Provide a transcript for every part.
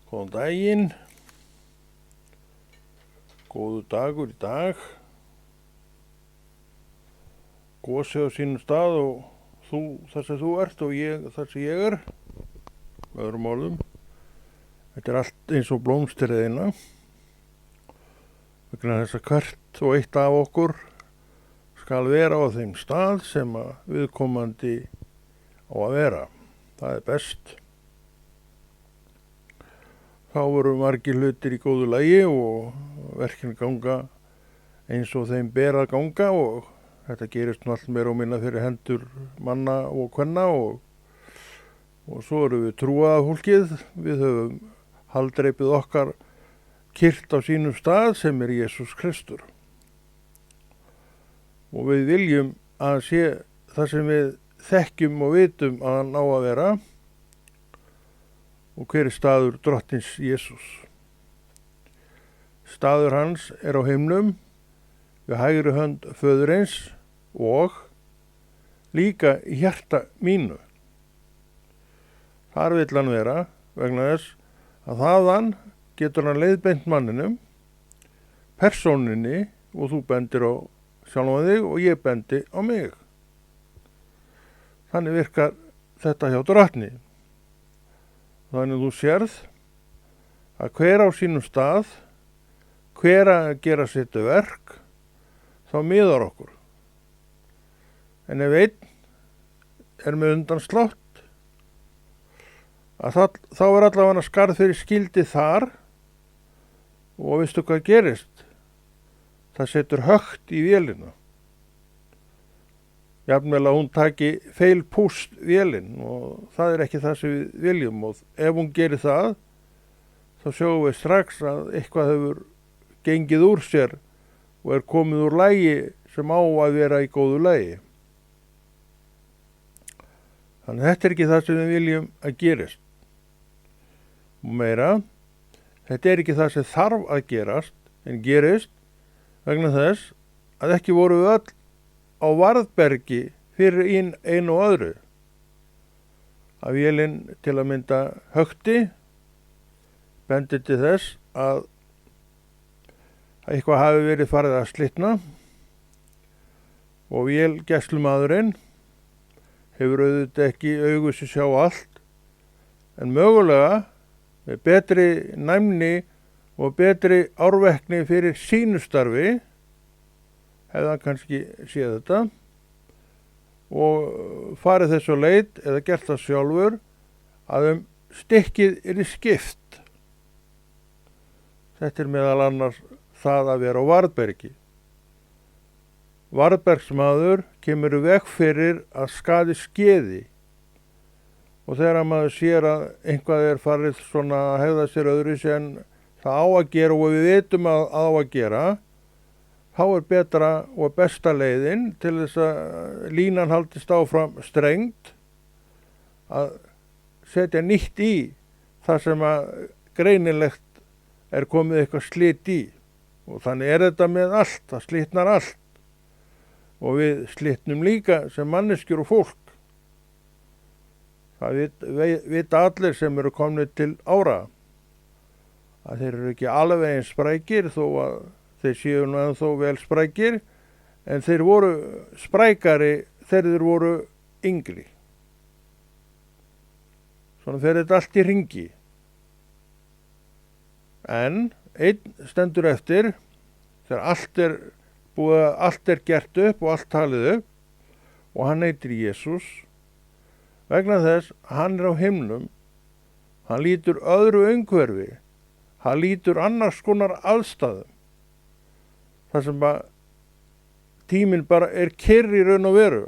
Góðan daginn, góðu dagur í dag, gosi á sínum stað og þú þar sem þú ert og ég þar sem ég er, með öðrum orðum. Þetta er allt eins og blómsteriðina, vegna þess að hvert og eitt af okkur skal vera á þeim stað sem að viðkomandi á að vera. Það er best. Þá voru margir hlutir í góðu lagi og verkin ganga eins og þeim ber að ganga og þetta gerist allt meira og minna fyrir hendur manna og kvenna og svo erum við trúaða fólkið. Við höfum haldreipið okkar kyrrt á sínum stað sem er Jesús Kristur. Og við viljum að sé það sem við þekkjum og vitum að hann á að vera. Og hver er staður drottins Jesús? Staður hans er á himnum, við hægri hönd föðurins og líka í hjarta mínu. Þar vill hann vera vegna þess að þaðan getur hann leiðbeint manninum, persóninni og þú bendir á sjálfan þig og ég bendi á mig. Þannig virkar þetta hjá drottni. Þannig þú sérð að hver á sínum stað, hver að gera sitt verk, þá miðar okkur. En ef einn er með undanslátt, þá er allavega skarð fyrir skildi þar og veistu hvað gerist? Það setur högt í vélina. Jafnvel að hún taki feilpúst vélinn og það er ekki það sem við viljum og ef hún gerir það þá sjáum við strax að eitthvað hefur gengið úr sér og er komið úr lagi sem á að vera í góðu lagi. Þannig þetta er ekki það sem við viljum að gerist. Og meira, þetta er ekki það sem þarf að gerast en gerist vegna þess að ekki voru við öll á varðbergi fyrir einu og öðru. Að vélinn til að mynda högti bendir til þess að eitthvað hafi verið farið að slitna og vélgæslumaðurinn hefur auðvitað ekki augu sem sjá allt en mögulega með betri næmni og betri árvekni fyrir sínu starfi hefði hann kannski séð þetta og farið þessu leit eða gert það sjálfur að stykkið er skipt. Þetta er meðal annars það að vera á varðbergi. Varðbergsmaður kemur í veg fyrir að skaði skeði og þegar maður sér að einhvað er farið svona að hegða sér öðru sem það á að gera og við vitum að á að gera, þá er betra og besta leiðin til þess að línan haldist áfram strengt að setja nýtt í það sem að greinilegt er komið eitthvað slit í og þannig er þetta með allt, það slitnar allt og við slitnum líka sem manneskjur og fólk. Það vita allir sem eru komnir til ára að þeir eru ekki alveg eins sprækir þó að þeir séu nú ennþá vel sprækir, en þeir voru sprækari þegar þeir voru yngri. Svona fer þetta allt í hringi. En einn stendur eftir, þegar allt er gert upp og allt talið upp, og hann heitir Jesús, vegna þess hann er á himnum, hann lítur öðru umhverfi, hann lítur annars konar aðstæðum. Það sem að tíminn bara er kyrr í raun og veru.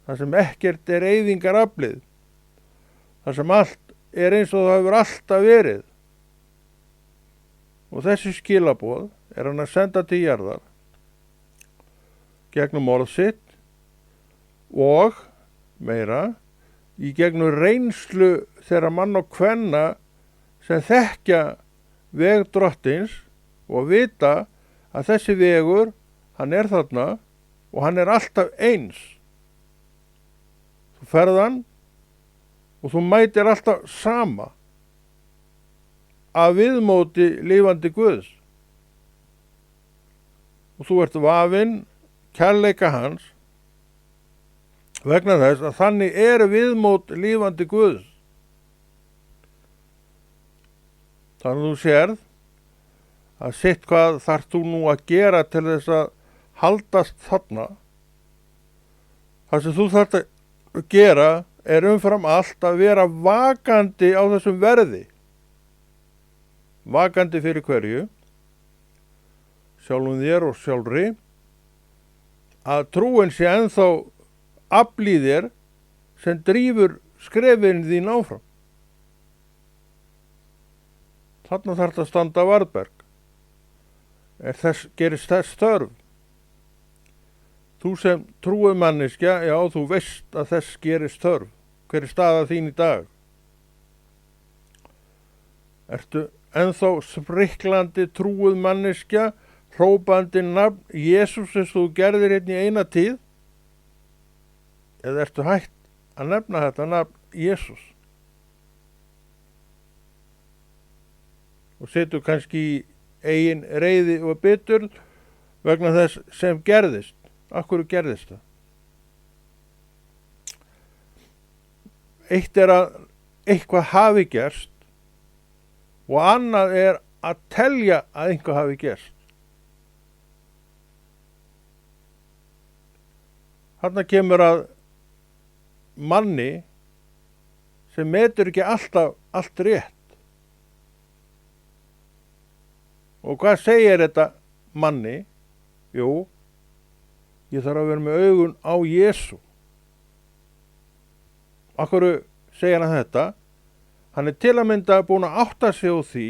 Það sem ekkert er eyðingaraflið. Það sem allt er eins og það hefur alltaf verið. Og þessi skilaboð er hann að senda til jarðar gegnum orð sitt og meira í gegnum reynslu þeirra mann og kvenna sem þekkja veg drottins og vita að þessi vegur, hann er þarna og hann er alltaf eins. Þú ferð hann og þú mætir alltaf sama. af viðmóti lifandi Guðs. Og þú ert vafinn kærleika hans vegna þess að þannig viðmót lifandi Guðs. Þannig að þú sérð að sitt hvað þarft þú nú að gera til þess að haldast þarna. Það sem þú þarft að gera umfram allt að vera vakandi á þessum verði. Vakandi fyrir hverju? Sjálfum þér og sjálfri. Að trúin sé ennþá afl í þér sem drífur skrefin þín áfram. Þarna þarf að standa varðberg. Gerist þess þörf. Þú sem trúið manneskja, já, þú veist að þess gerist þörf. Hver er staða þín í dag? Ertu ennþá spriklandi trúið manneskja, hrópandi nafn Jesús eins og þú gerðir hérna í eina tíð? Eða ertu hætt að nefna þetta nafn Jesús? Og setur kannski í eigin reiði og biturð vegna þess sem gerðist. Af hverju gerðist það? Eitt að eitthvað hafi gerst og annað að telja að eitthvað hafi gerst. Þarna kemur að manni sem metur ekki alltaf allt rétt. Og hvað segir þetta manni? Jú, ég þarf að vera með augun á Jesú. Af hverju segir hann þetta? Hann til að mynda búin að átta sig á því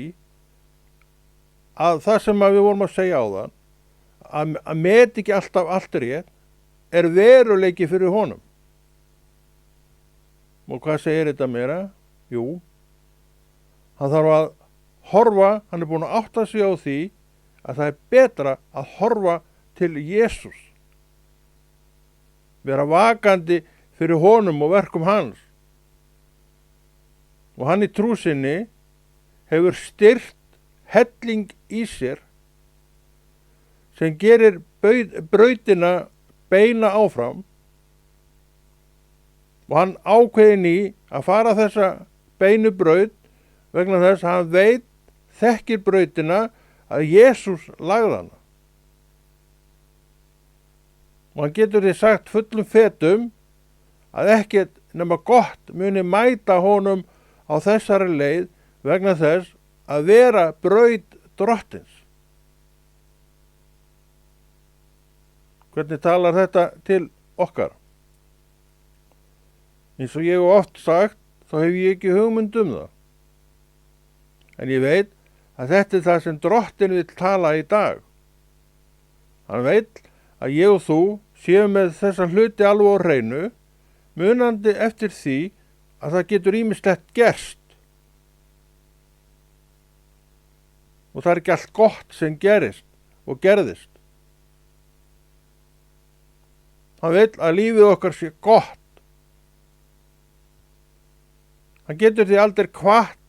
að það sem við vorum að segja á þann, að met ekki alltaf allt rétt, veruleiki fyrir honum. Og hvað segir þetta meira? Jú, hann þarf að horfa, hann búin að átta sig á því að það betra að horfa til Jesús. Vera vakandi fyrir honum og verkum hans. Og hann í trú sinni hefur styrkt helling í sér sem gerir brautina beina áfram og hann ákveðin í að fara þessa beinu braut vegna þess að hann þekkir brautina að Jesús lagði hana. Og hann getur því sagt fullum fetum að ekkert nema gott muni mæta honum á þessari leið vegna þess að vera braut drottins. Hvernig talar þetta til okkar? Eins og ég hef oft sagt, þá hef ég ekki hugmynd um það. En ég veit að þetta það sem drottin vill tala í dag. Hann veit að ég og þú séum með þessa hluti alveg á hreinu, munandi eftir því að það getur ýmislegt gerst. Og það ekki allt gott sem gerist og gerðist. Hann vill að lífið okkar sé gott. Hann getur því aldrei hvatt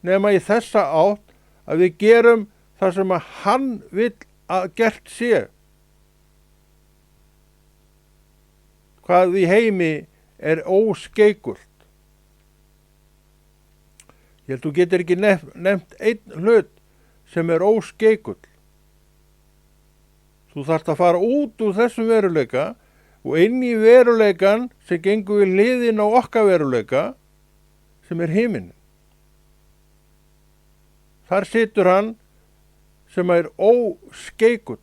nema í þessa átt að við gerum það sem að hann vill að gert sé. Hvað í heimi óskeikult. Ég held þú getur ekki nefnt einn hlut sem óskeikull. Þú þarft að fara út úr þessum veruleika og inn í veruleikan sem gengur við hliðin á okkar veruleika sem himinn. Þar situr hann sem óskeikull.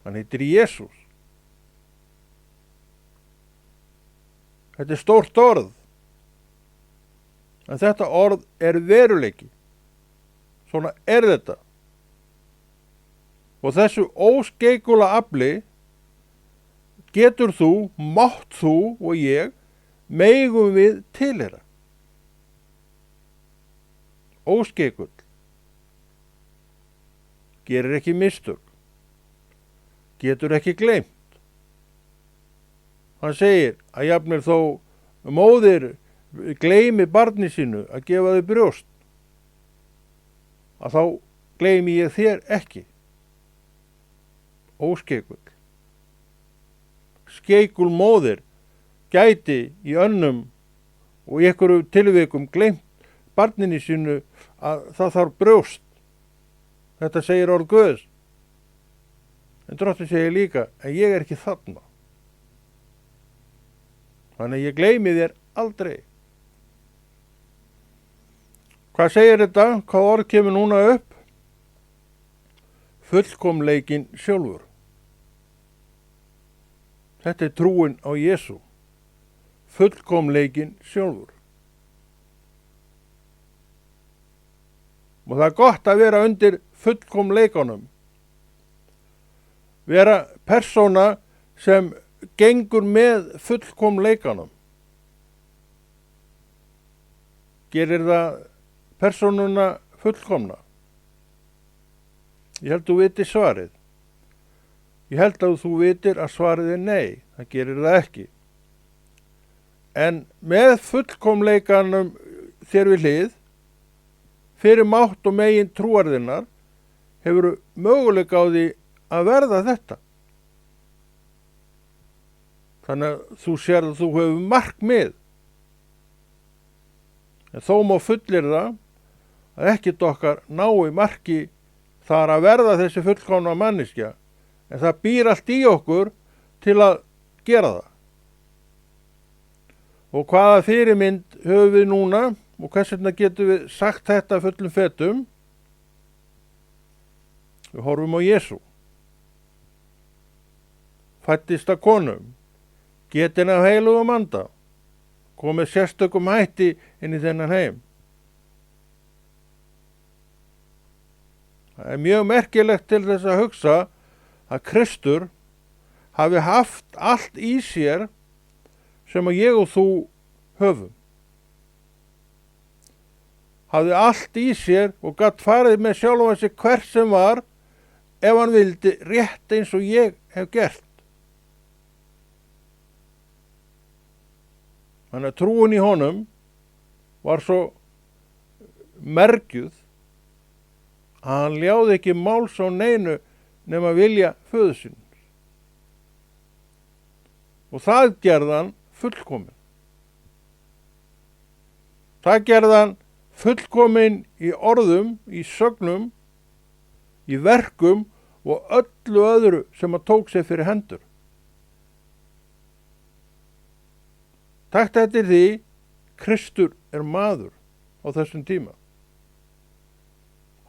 Hann heitir Jesús. Þetta stórt orð. En þetta orð veruleiki. Svona þetta. Og þessu óskeikula afli getur þú, mátt þú og ég megum við tilheyra. Óskeikull. Gerir ekki mistök. Getur ekki gleymt. Hann segir að jafnvel þó móðir gleymi barni sínu að gefa þau brjóst, að þá gleymi ég þér ekki. Óskeikul. Skeikul móðir gæti í önnum og í einhverju tilvikum gleymt barninu sínu að það þarf brjóst. Þetta segir orð Guðs. En Drottinn segir líka að ég er ekki þarna. Þannig að ég gleymi þér aldrei. Hvað segir þetta? Hvað orð kemur núna upp? Fullkomleikinn sjálfur. Þetta er trúin á Jesú. Fullkomleikinn sjálfur. Og það er gott að vera undir fullkomleikanum. Vera persóna sem gengur með fullkomleikanum. Gerir það persónuna fullkomna? Ég held að þú vitir svarið. Ég held að þú vitir að svarið er nei. Það gerir það ekki. En með fullkomleikanum þér við hlið, fyrir mátt og megin trúarðinnar, hefur möguleika á því að verða þetta. Þannig að þú sér að þú hefur markmið. En þó má fullyrða að ekkert okkar nái marki þar að verða þessi fullkomna manneskja, en það býr allt í okkur til að gera það. Og hvaða fyrirmynd höfum við núna og hvers vegna getum við sagt þetta fullum fetum? Við horfum á Jesú. Fæddist af konum, getinn af heilugum anda, komið sérstökum hætti inn í þennan heim. Það er mjög merkilegt til þess að hugsa að Kristur hafi haft allt í sér sem að ég og þú höfum. Hafði allt í sér og gat farið með sjálfan sig hver sem var ef hann vildi rétt eins og ég hef gert. Þannig að trúin í honum var svo mergjuð að hann ljáði ekki máls á neinu nema vilja föður síns. Og það gerði hann fullkomin. Það gerði hann fullkomin í orðum, í sögnum, í verkum og öllu öðru sem hann tók sér fyrir hendur. Takt eftir því, Kristur er maður á þessum tíma.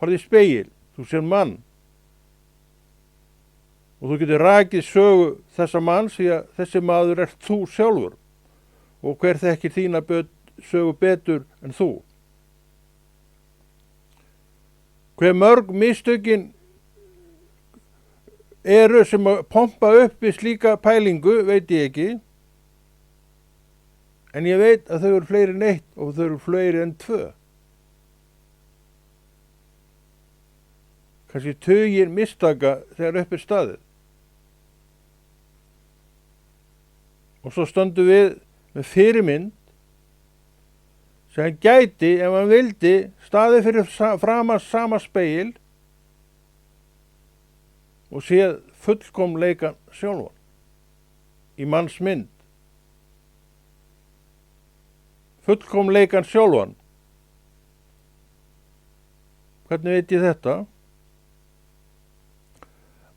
Horfðu í spegil, þú sér mann. Og þú getur rakið sögu þessa manns því að þessi maður er þú sjálfur. Og hver þekkir þína sögu betur en þú? Hver mörg mistökin eru sem að pompa upp við slíka pælingu, veit ég ekki. En ég veit að þau eru fleiri en eitt og þau eru fleiri en 2. Kannski tugir mistaka þegar upp er staðið. Og svo stöndum við með fyrirmynd sem hann gæti, ef hann vildi, staðið fyrir framan sama spegil og séð fullkomleikan sjálfan í manns mynd. Fullkomleikan sjálfan. Hvernig veit ég þetta?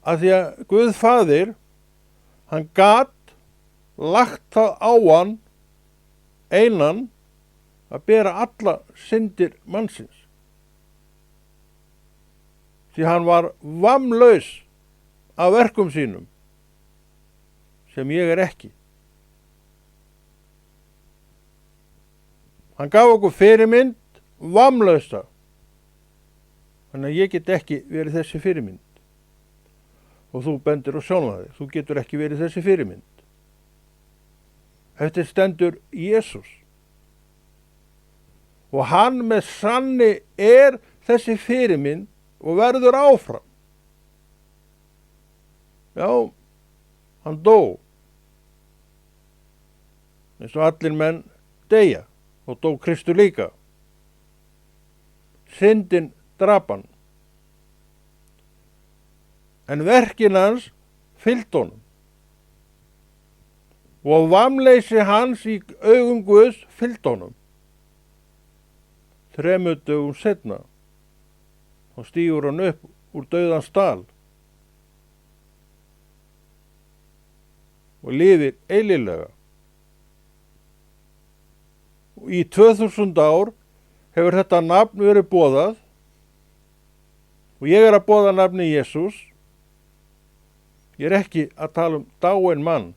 Að því að Guð faðir, hann gat lagt það á hann einan að bera alla syndir mannsins. Því hann var vammlaus af verkum sínum, sem ég er ekki. Hann gaf okkur fyrirmynd vammlausa. Þannig að ég get ekki verið þessi fyrirmynd. Og þú bendir og sjálfan þig. Þú getur ekki verið þessi fyrirmynd. Eftir stendur Jesús. Og hann með sanni er þessi fyrirmynd og verður áfram. Já, hann dó. Eins og allir menn deyja. Og dó Kristur líka. Syndin drap hann. En verkin hans fylgdu honum. Og vammleysi hans í augum Guðs fylgdu honum. 3 dögum seinna og stígur hann upp úr dauðans dal og lifir eilíflega. Í 2000 ár hefur þetta nafn verið boðað og ég að boða nafni Jesús. Ég ekki að tala dáinn mann.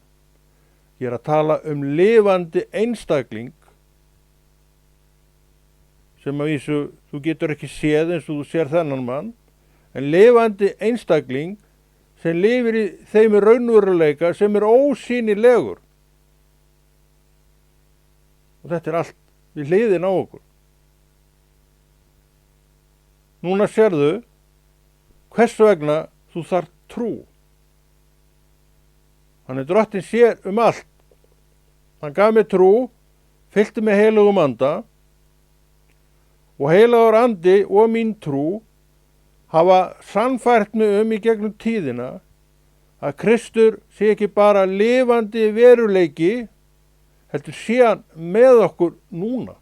Ég að tala lifandi einstakling sem að vísu þú getur ekki séð eins og þú sér þennan mann, en lifandi einstakling sem lifir í þeim raunveruleika sem ósýnilegur. Og þetta allt við hliðin á okkur. Núna sérðu hvers vegna þú þarft trú. Hann Drottinn sér allt. Hann gaf mér trú, fyllti mig heilugum anda og heilagur andi og mín trú hafa sannfært mig í gegnum tíðina að Kristur sé ekki bara lifandi veruleiki, heldur sé hann með okkur núna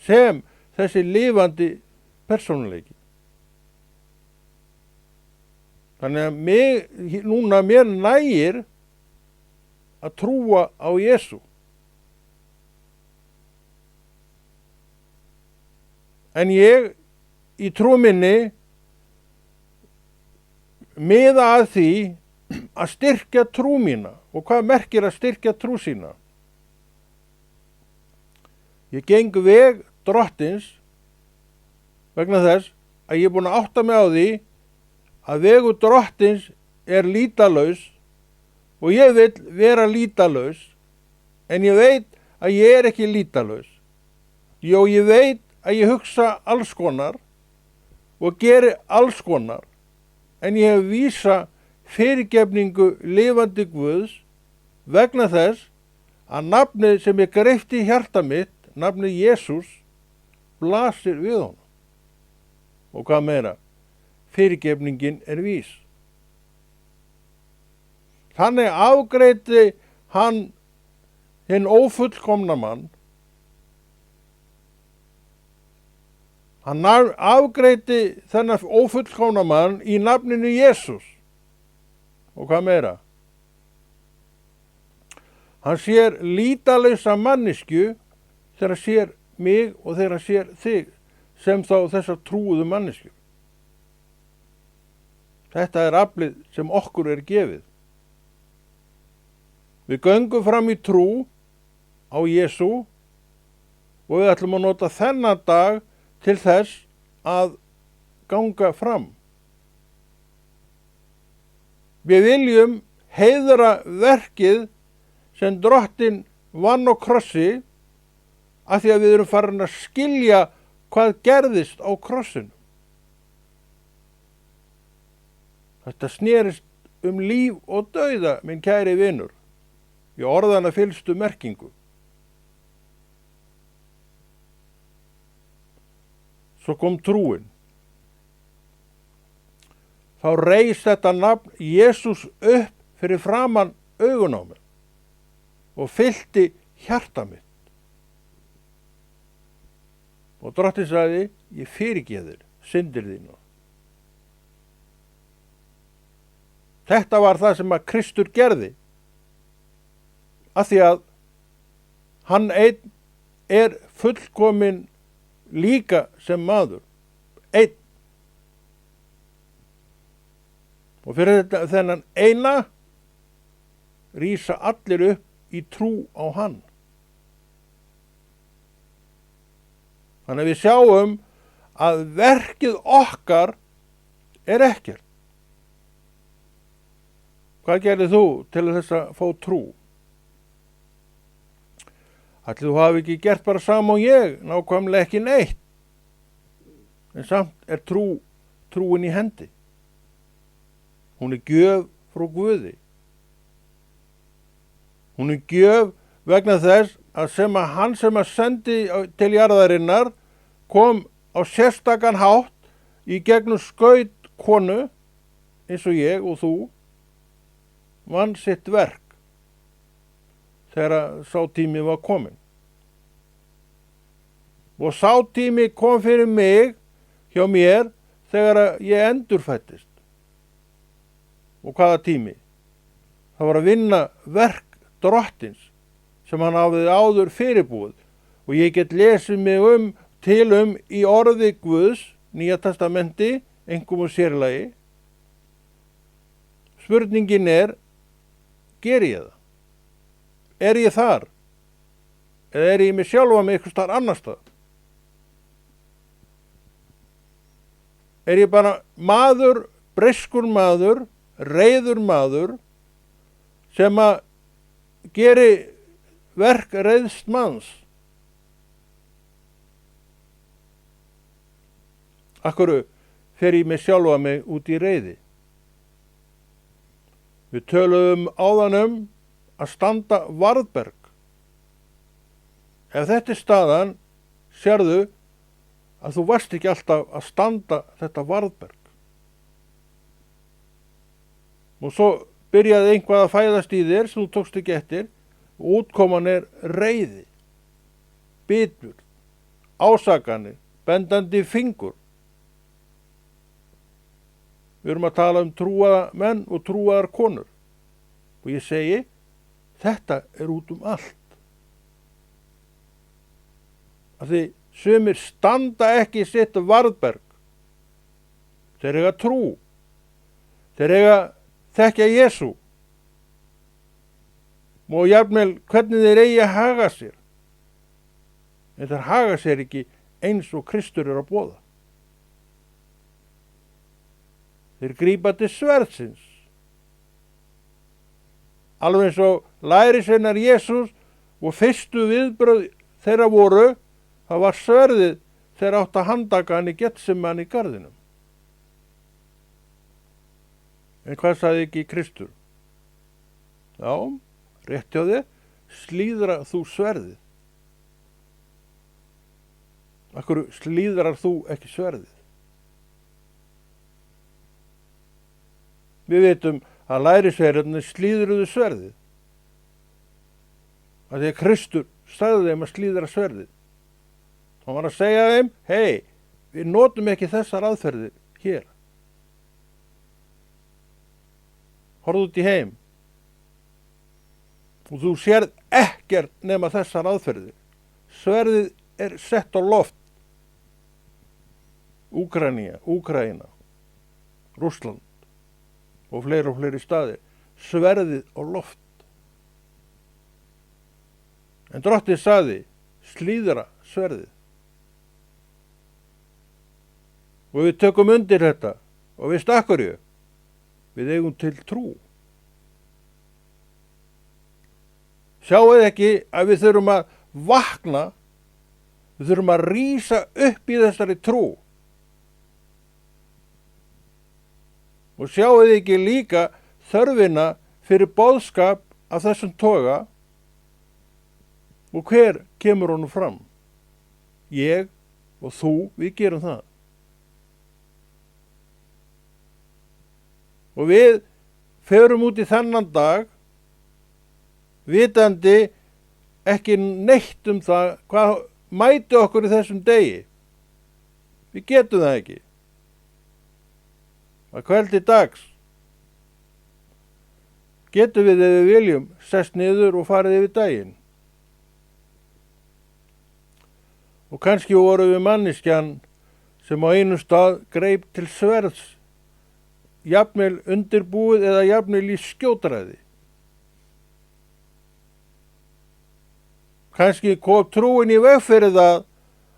sem þessi lifandi persónuleiki. Þannig að núna mér nægir að trúa á Jesú. En ég í trú minni miða að því að styrkja trú mína. Og hvað merkir að styrkja trú sína? Ég geng veg Drottins vegna þess að ég búin að átta mig á því að vegur Drottins lýtalaus og ég vil vera lýtalaus, en ég veit að ég ekki lýtalaus. Jó, ég veit að ég hugsa alls konar og geri alls konar, en ég hef vísa fyrirgefningu lifandi Guðs vegna þess að nafnið sem ég greipti í hjarta mitt, nafnið Jesús, blasir við honum. Og hvað meira? Fyrirgefningin vís. Þannig afgreiddi hann hinn ófullkomna mann. Hann afgreiddi þennan ófullkomna mann í nafninu Jesús. Og hvað meira? Hann sér lýtalausa manneskju þegar sér mig og þegar sér þig sem þá þessar trúuðu manneskju. Þetta aflið sem okkur gefið. Við göngum fram í trú á Jesú og við ætlum að nota þennan dag til þess að ganga fram. Við viljum heiðra verkið sem Drottinn vann á krossi af því að við erum farin að skilja hvað gerðist á krossinu. Þetta snerist líf og dauða, minn kæri vinur, í orðana fyllstu merkingu. Svo kom trúin. Þá reis þetta nafn Jesús upp fyrir framan augun á mér og fyllti hjarta mitt. Og Drottinn sagði, ég fyrirgef þér syndir þínar. Þetta var það sem að Kristur gerði, af því að hann einn fullkomin líka sem maður, einn. Og fyrir þennan eina rísa allir upp í trú á hann. Þannig að við sjáum að verkið okkar ekkert. Hvað gerðir þú til þess að fá trú? Ætli þú hafi ekki gert bara sama og ég, nákvæmlega ekki neitt. En samt trúin í hendi. Hún gjöf frá Guði. Hún gjöf vegna þess að hann sem sendi til jarðarinnar kom á sérstakan hátt í gegnum skaut konu eins og ég og þú vann sitt verk þegar sá tími var kominn. Og sá tími kom fyrir mig hjá mér þegar ég endurfæddist. Og hvaða tími? Það var að vinna verk drottins sem hann hafði áður fyrirbúið. Og ég get lesið mig til í orði Guðs, Nýja testamenti, einkum og sérlagi. Spurningin geri ég það? Er ég þar? Eða er ég með sjálfa mig eitthvað staðar annars staðar? Er ég bara maður, breyskur maður, reiður maður, sem að geri verk reiðst manns? Af hverju fer ég með sjálfa mig út í reiði? Við töluðum áðan að standa varðberg. Ef þetta er staðan, sérðu að þú varst ekki alltaf að standa þetta varðberg. Og svo byrjaði einhvað að fæðast í þér sem þú tókst ekki eftir, og útkoman reiði, bitur, ásakanir, bendandi fingur. Við erum að tala trúaða menn og trúaðar konur. Og ég segi, þetta út allt. Af því sumir standa ekki sitt varðberg. Þeir eiga trú. Þeir eiga þekkja Jesú. Og jafnvel hvernig þeir eigi að haga sér. En þeir haga sér ekki eins og Kristur að boða. Þeir grípa til sverðsins. Alveg eins og lærisveinar Jesús og fyrstu viðbrögð þeirra voru, það var sverðið þeir átt að handtaka hann í Getseman í garðinum. En hvað sagði ekki Kristur? Já, rétt hjá þér, slíðra þú sverðið. Af hverju slíðrar þú ekki sverðið? Við vitum að lærisveinarnir slíðruðu sverðið. Af því að Kristur sagði þeim að slíðra sverðið. Hann var að segja þeim, hei, við notum ekki þessar aðferðir hér. Horfðu út í heim. Og þú sérð ekkert nema þessar aðferðir. Sverðið sett á loft. Úkraína, Rússland og fleiri staðir. Sverðið á loft. En drottinn sagði, slíðra sverðið. Og við tökum undir þetta. Og við stakkurju. Við eigum til trú. Sjáuð ekki að við þurfum að vakna. Við þurfum að rísa upp í þessari trú. Og sjáuð ekki líka þörfina fyrir boðskap af þessum toga. Og hver kemur honum fram? Ég og þú, við gerum það. Og við förum út í þennan dag, vitandi ekki neitt það hvað mæti okkur í þessum degi. Við getum það ekki. Að kveldi dags getum við ef við viljum sest niður og farið yfir daginn. Og kannski vorum við manneskjan sem á einu stað greip til sverðs, jafnvel undirbúið eða jafnvel í skjótræði. Kannski kom trúin í veg fyrir það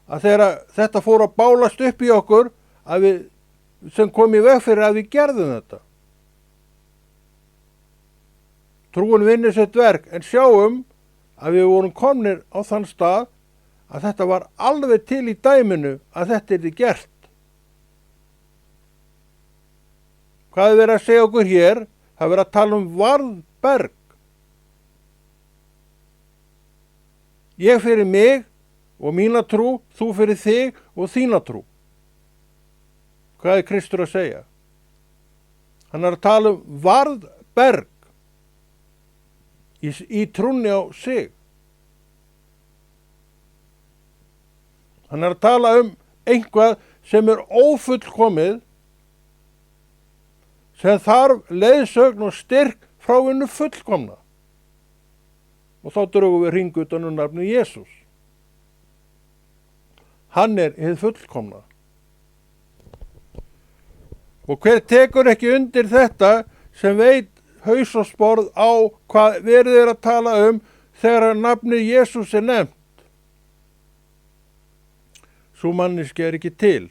að þegar þetta fór að bálast upp í okkur sem kom í veg fyrir að við gerðum þetta. Trúin vinnur sitt verk, en sjáum að við vorum komnir á þann stað að þetta var alveg til í dæminu að þetta yrði gert. Hvað er verið að segja okkur hér? Það er verið að tala varðberg. Ég fyrir mig og mína trú, þú fyrir þig og þína trú. Hvað er Kristur að segja? Hann er að tala um varðberg í trúnni á sig. Hann er að tala um einhvað sem er ófullkomið, sem þarf leiðsögn og styrk frá hinu fullkomna. Og þá drögum við hring utan um nafni Jesús. Hann er hið fullkomna. Og hver tekur ekki undir þetta sem veit haus og sporð á hvað verið er að tala um þegar nafni Jesús er nefnt? Sú manneski er ekki til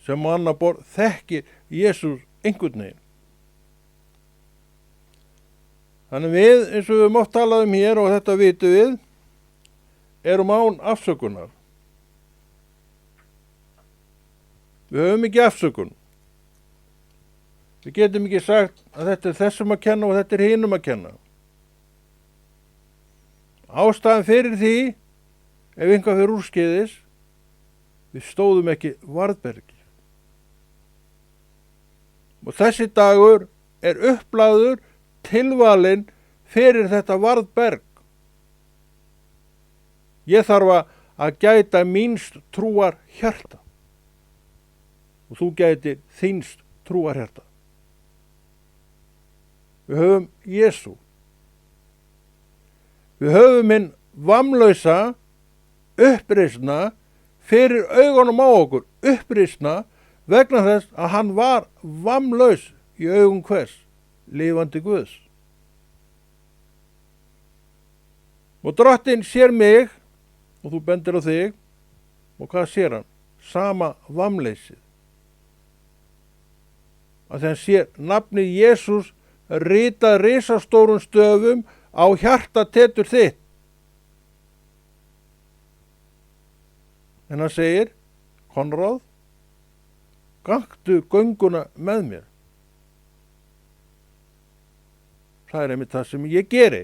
sem á annar borð þekkir Jesús einhvern veginn. Þannig við, eins og við höfum oft talað um hér og þetta vitum við, erum án afsökunar. Við höfum ekki afsökun. Við getum ekki sagt að þetta er þessum að kenna og þetta er hinum að kenna. Ástæðan fyrir því, ef einhvað fyrir úrskeiðis, við stóðum ekki varðbergi. Og þessi dagur er upplagður tilvalinn fyrir þetta varðberg. Ég þarf að gæta mínst trúar hjarta og þú gætir þínst trúar hjarta. Við höfum Jesú. Við höfum hinn vamlausa uppreisna fyrir augunum á okkur, uppreisna vegna þess að hann var vamlaus í augum hvers? Lifandi Guðs. Og Drottinn sér mig og þú bendir á þig og hvað sér hann? Sama vamleysið. Að þegar hann sér nafni Jesús ritað risastórum stöfum á hjartatetur þitt. En hann segir, Konráð, gangtu gönguna með mér. Það er einmitt það sem ég geri.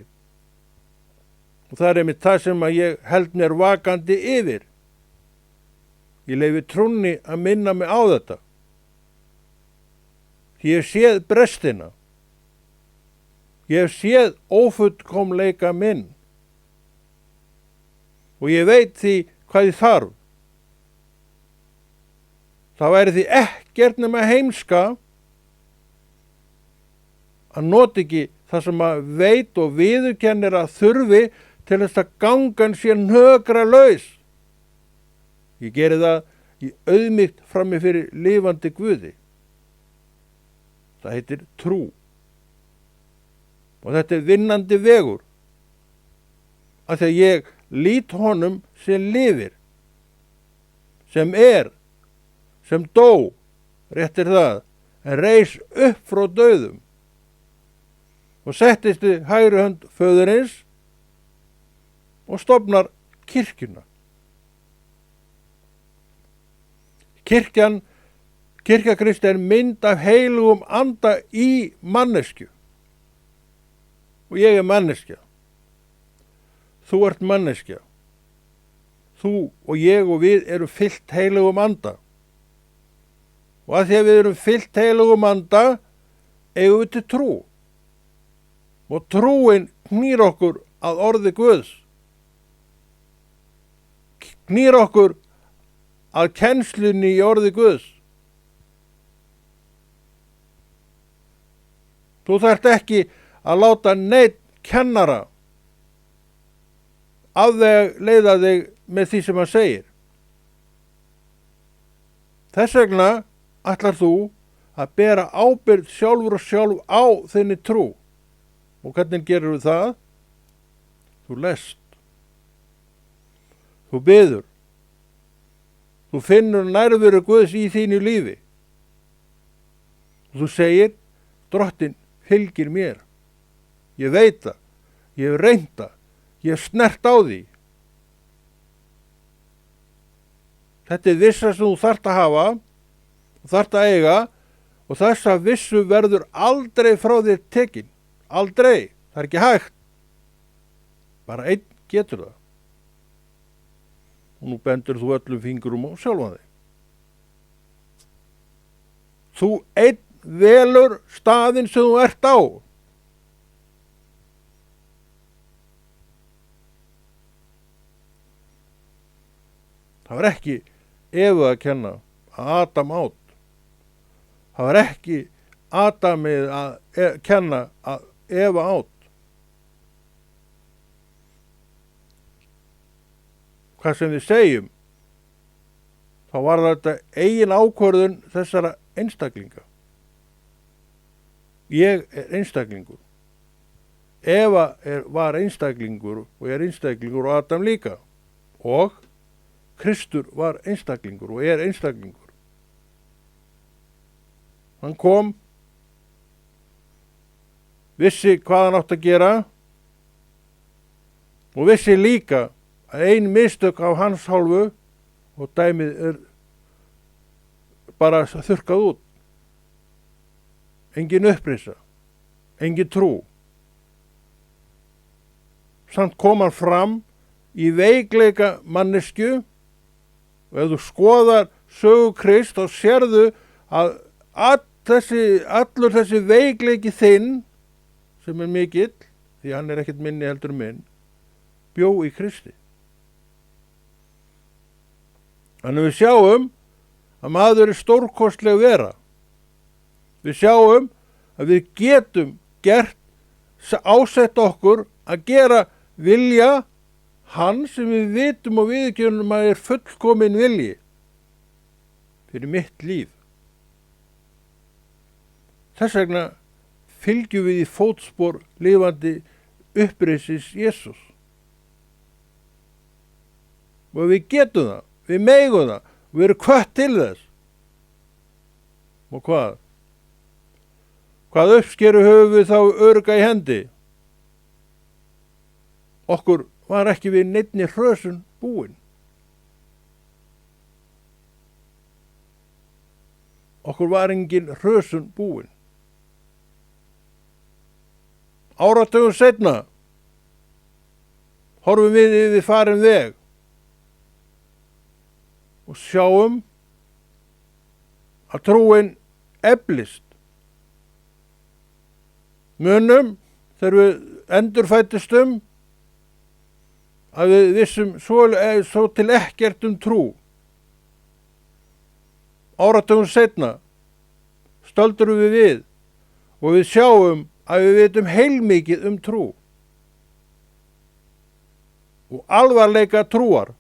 Og það er einmitt það sem að ég held mér vakandi yfir. Ég leyfi trúnni að minna mig á þetta. Ég hef séð brestina. Ég hef séð ófullkomleika minn. Og ég veit því hvað ég þarf. Það væri því ekkert nema heimska að nota ekki það sem að veit og viðurkennir að þurfi til þess að gangan sé hnökra laus. Ég geri það í auðmýkt frammi fyrir lifandi Guði. Það heitir trú. Og þetta er vinnandi vegur. Af því að ég lít honum sem lifir, sem er, sem dó, réttir það, en reis upp frá dauðum og settist við hægri hönd föðurins og stofnar kirkjuna. Kirkjakristi er mynd af heilugum anda í manneskju. Og ég er manneskja. Þú ert manneskja. Þú og ég og við erum fyllt heilugum anda. Og að því að við erum fyllt heilugum anda, eigum við til trú. Og trúin knýr okkur að orði Guðs. Knýr okkur að kennslunni í orði Guðs. Þú þarft ekki að láta neitt kennara afleiða þig með því sem hann segir. Þess vegna ætlar þú að bera ábyrgð sjálfur og sjálf á þinni trú. Og hvernig gerir þú það? Þú lest. Þú biður. Þú finnur nærveru Guðs í þínu lífi. Og þú segir, Drottinn fylgir mér. Ég veit það. Ég hef reynt það. Ég hef snert á því. Þetta er vissa sem þú þarft að hafa, þú þarft að eiga og þessa vissu verður aldrei frá þér tekin. Aldrei. Það er ekki hægt. Bara einn getur það. Og nú bendur þú öllum fingurum á sjálfan þig. Þú einn velur staðinn sem þú ert á. Það var ekki Evu að kenna að Adam át. Það var ekki Adamið að kenna að Eva át. Hvað sem við segjum, þá var þetta eigin ákvörðun þessara einstaklinga. Ég er einstaklingur. Eva var einstaklingur og er einstaklingur og Adam líka. Og Kristur var einstaklingur og er einstaklingur. Hann kom, vissi hvað hann átt að gera og vissi líka að ein mistök af hans hálfu og dæmið er bara þurrkað út. Engin upprisa, engin trú. Samt kom hann fram í veikleika manneskju og ef þú skoðar sögu Krist þá sérðu að allur þessi veikleiki þinn sem er mikill, því hann er ekkert minni heldur minn, bjó í Kristi. Þannig við sjáum að maður er stórkostleg vera. Við sjáum að við getum ásett okkur að gera vilja hann sem við vitum og viðurkennum að er fullkomin vilji fyrir mitt líf. Þess vegna fylgjum við í fótspor lifandi upprisis Jesús. Og við getum það, við megum það, við erum hvött til þess. Og hvað? Hvað uppskeru höfum við þá örugga í hendi? Okkur var ekki við neinni hrösun búin. Okkur var engin hrösun búin. Áratugum seinna horfum við yfir farin veg og sjáum að trúin eflist. Munum þegar við endurfættistum að við vissum svo til ekkert trú. Áratugum seinna stöldurum við og við sjáum að við vitum heilmikið trú og alvarleika trúar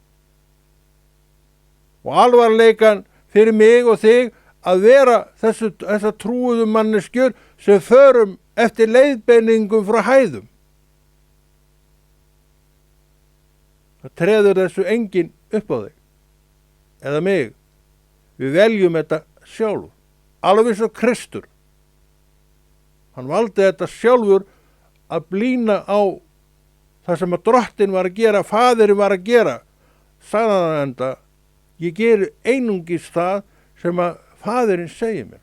og alvarleikan fyrir mig og þig að vera þessa trúuðu manneskjur sem förum eftir leiðbeiningum frá hæðum. Það treður þessu enginn upp á þig eða mig. Við veljum þetta sjálf, alveg eins og Kristur. Hann valdi þetta sjálfur að blína á það sem að drottinn var að gera, faðirinn var að gera. Sagði hann enda, ég geri einungis það sem að faðirinn segir mér.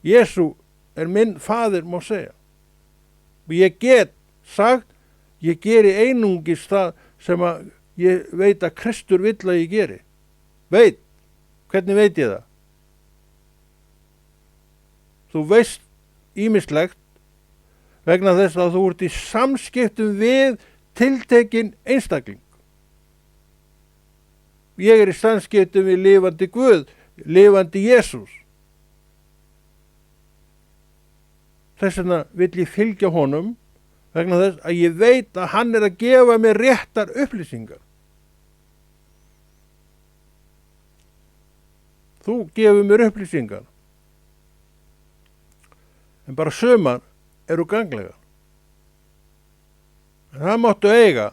Jesú er minn faðir, má segja. Og ég get sagt, ég geri einungis það sem að ég veit að Kristur vill að ég geri. Hvernig veit ég það? Þú veist ýmislegt vegna þess að þú ert í samskiptum við tiltekinn einstakling. Ég er í samskiptum við lifandi Guð, lifandi Jesús. Þess vegna vill ég fylgja honum vegna þess að ég veit að hann er að gefa mér réttar upplýsingar. Þú gefur mér upplýsingar. En bara sumar eru ganglegar. En það máttu eiga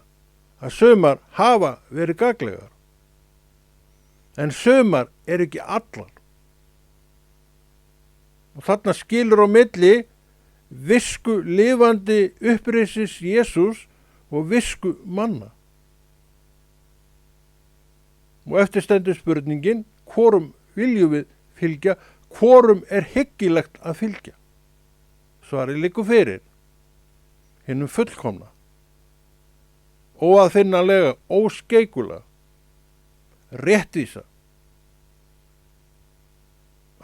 að sumar hafa verið ganglegar. En sumar eru ekki allar. Og þarna skilur á milli visku lifandi upprisis Jesús og visku manna. Og eftir stendur spurningin, hvorum viljum við fylgja, hvorum er hyggilegt að fylgja? Svarið liggur fyrir, hinum fullkomna, óaðfinnanlega, óskeikula, réttvísa,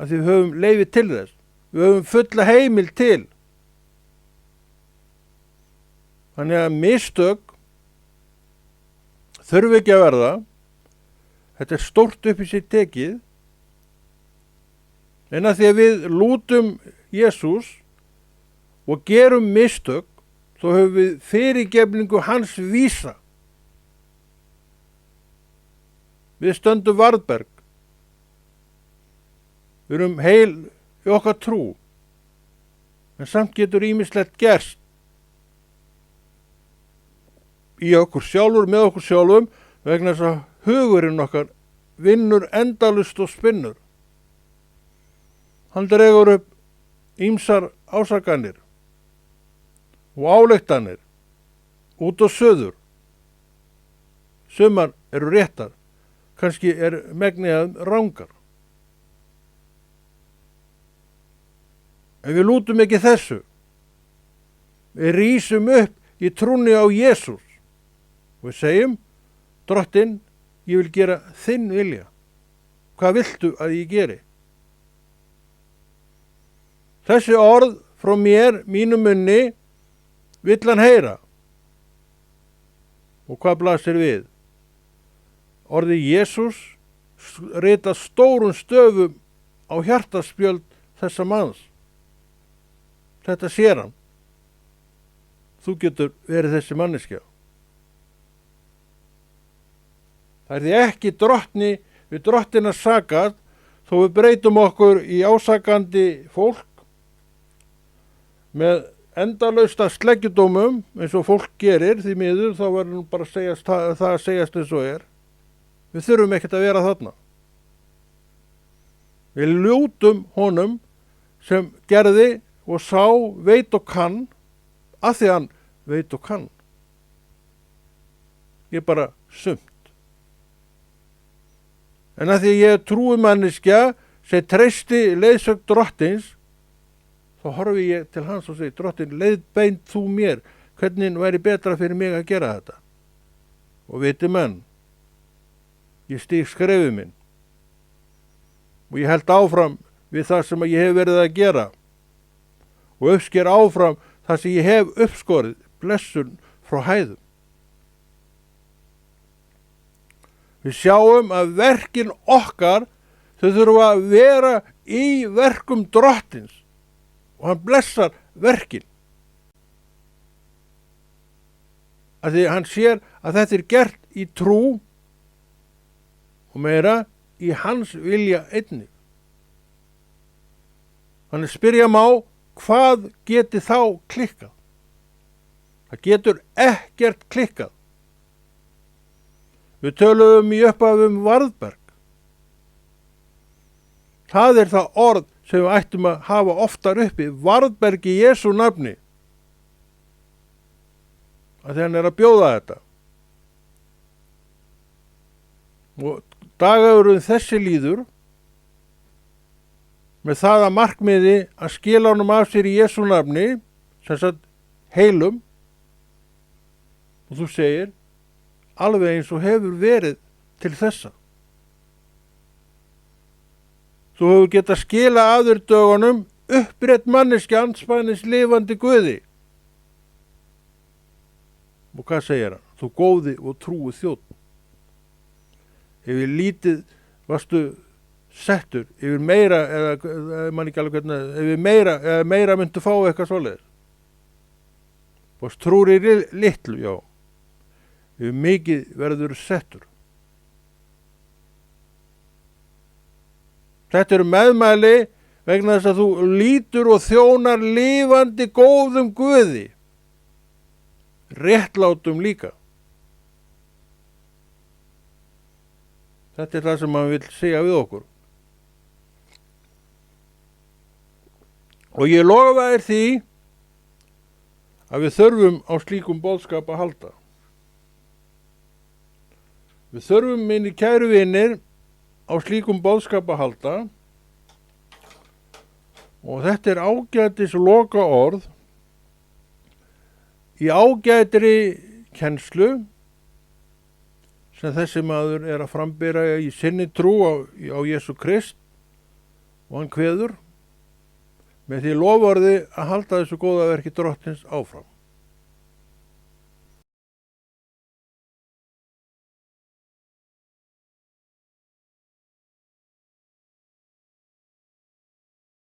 að því við höfum leyfi til þess. Við höfum fulla heimil til. Þannig að mistök þurfi ekki að verða. Þetta er stórt upp í sér tekið. En að því að við lútum Jesús og gerum mistök, þá höfum við fyrirgefningu hans vísa. Við stöndum varðberg. Við erum heil í okkar trú. En samt getur ýmislegt gerst í okkur sjálfur, með okkur sjálfum, vegna þess að hugurinn okkar vinnur endalaust og spinnur. Hann dregur upp ýmsar ásakanir og ályktanir út og suður. Sumar eru réttar, kannski er megnið rangar. En við lútum ekki þessu. Við rísum upp í trúnni á Jesús og við segjum: Drottinn, ég vil gera þinn vilja. Hvað viltu að ég geri? Þessi orð frá mér, mínu munni, vill hann heyra. Og hvað blasir við? Orðið Jesús rita stórum stöfum á hjartaspjöld þessa manns. Þetta sér hann. Þú getur verið þessi manneskja. Það er því ekki við drottin að sakast, þó við breytum okkur í ásakandi fólk með endalausta sleggjudómum eins og fólk gerir, því miður, þá verður nú bara það að segjast eins og er. Við þurfum ekkert að vera þarna. Við ljótum honum sem gerði og sá, veit og kann, að því hann veit og kann. Ég er bara sumt. En að því ég trúi manneskja sem treysti leiðsögn drottins, þá horfi ég til hans og segi: Drottinn, leiðbeint þú mér, hvernig væri betra fyrir mig að gera þetta? Og viti menn, ég stíg skrefið minn og ég held áfram við það sem ég hef verið að gera og uppsker áfram það sem ég hef uppskorið, blessun frá hæðum. Við sjáum að verkin okkar, þau þurfa að vera í verkum drottins og hann blessar verkin. Að því hann sér að þetta er gert í trú og meira í hans vilja einnig. Þannig spyrja má, hvað geti þá klikkað? Það getur ekkert klikkað. Við töluðum í upphafum varðberg. Það er það orð sem við ættum að hafa oftar uppi, varðberg í Jesú nafni. Að því hann er að bjóða þetta. Og dagurinn þessi líður með það að markmiði að skila honum af sér í Jesú nafni, sem sagt heilum, og þú segir, alveg eins og hefur verið til þessa. Þú hefur getað skila af þér dögunum upprétt manneskja andspænis lifandi Guði. Og hvað segir hann? Þú góði og trúi þjónn. Yfir lítið varstu settur, yfir meira, eða mann ekki alveg hvernig, yfir meira myndu fá eitthvað svoleiðis. Varst trúr í litlu, já. Yfir mikið verður settur. Þetta eru meðmæli vegna þess að þú lítur og þjónar lifandi góðum Guði. Réttlátum líka. Þetta er það sem hann vil segja við okkur. Og ég lofa þér því að við þurfum á slíkum boðskap að halda. Við þurfum, minni kæru vinir, á slíkum boðskap að halda og þetta er ágætis loka orð í ágætri kennslu sem þessi maður er að frambera í sinni trú á Jesú Krist og hann kveður með því loforði að halda þessu góða verki Drottins áfram.